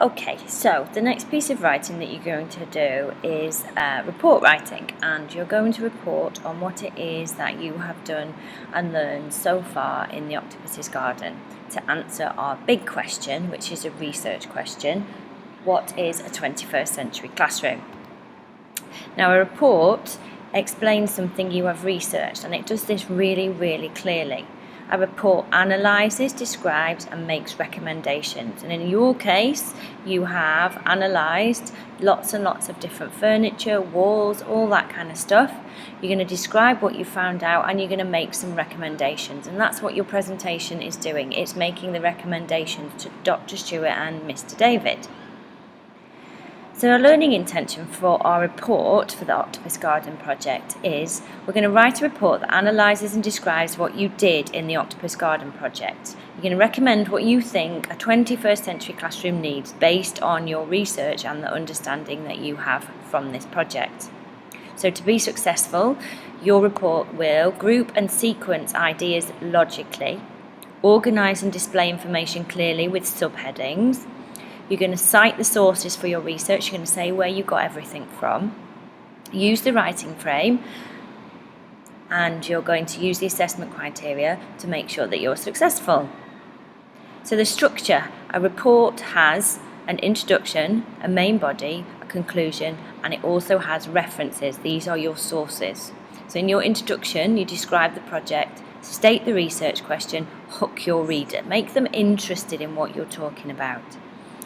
Okay, so the next piece of writing that you're going to do is report writing, and you're going to report on what it is that you have done and learned so far in the Octopus's Garden to answer our big question, which is a research question: what is a 21st century classroom? Now, a report explains something you have researched, and it does this really, really clearly. A report analyses, describes and makes recommendations, and in your case you have analysed lots and lots of different furniture, walls, all that kind of stuff. You're going to describe what you found out and you're going to make some recommendations, and that's what your presentation is doing. It's making the recommendations to Dr. Stewart and Mr. David. So our learning intention for our report for the Octopus Garden project is we're going to write a report that analyses and describes what you did in the Octopus Garden project. You're going to recommend what you think a 21st century classroom needs based on your research and the understanding that you have from this project. So to be successful, your report will group and sequence ideas logically, organise and display information clearly with subheadings. You're going to cite the sources for your research. You're going to say where you got everything from. Use the writing frame, and you're going to use the assessment criteria to make sure that you're successful. So the structure: a report has an introduction, a main body, a conclusion, and it also has references. These are your sources. So in your introduction, you describe the project, state the research question, hook your reader, make them interested in what you're talking about.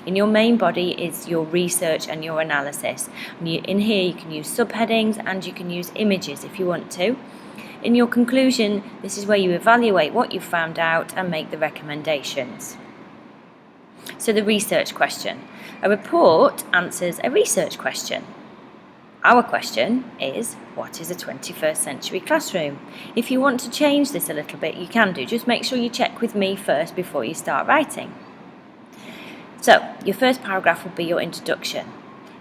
In your main body is your research and your analysis. In here you can use subheadings and you can use images if you want to. In your conclusion, this is where you evaluate what you've found out and make the recommendations. So the research question. A report answers a research question. Our question is, what is a 21st century classroom? If you want to change this a little bit, you can do. Just make sure you check with me first before you start writing. So, your first paragraph will be your introduction.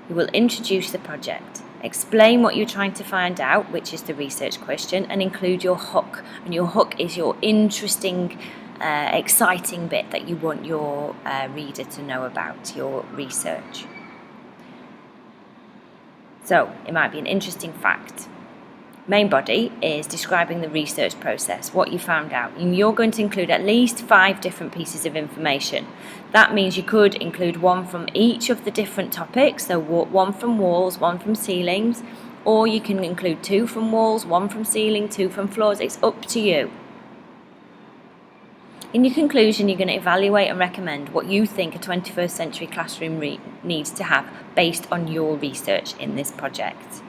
You will introduce the project, explain what you're trying to find out, which is the research question, and include your hook. And your hook is your interesting, exciting bit that you want your reader to know about your research. So, it might be an interesting fact. Main body is describing the research process, what you found out. And you're going to include at least 5 different pieces of information. That means you could include one from each of the different topics, so one from walls, one from ceilings, or you can include 2 from walls, 1 from ceiling, 2 from floors. It's up to you. In your conclusion, you're going to evaluate and recommend what you think a 21st century classroom needs to have based on your research in this project.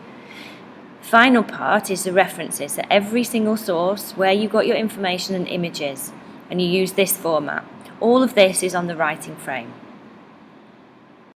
Final part is the references, so every single source, where you got your information and images, and you use this format. All of this is on the writing frame.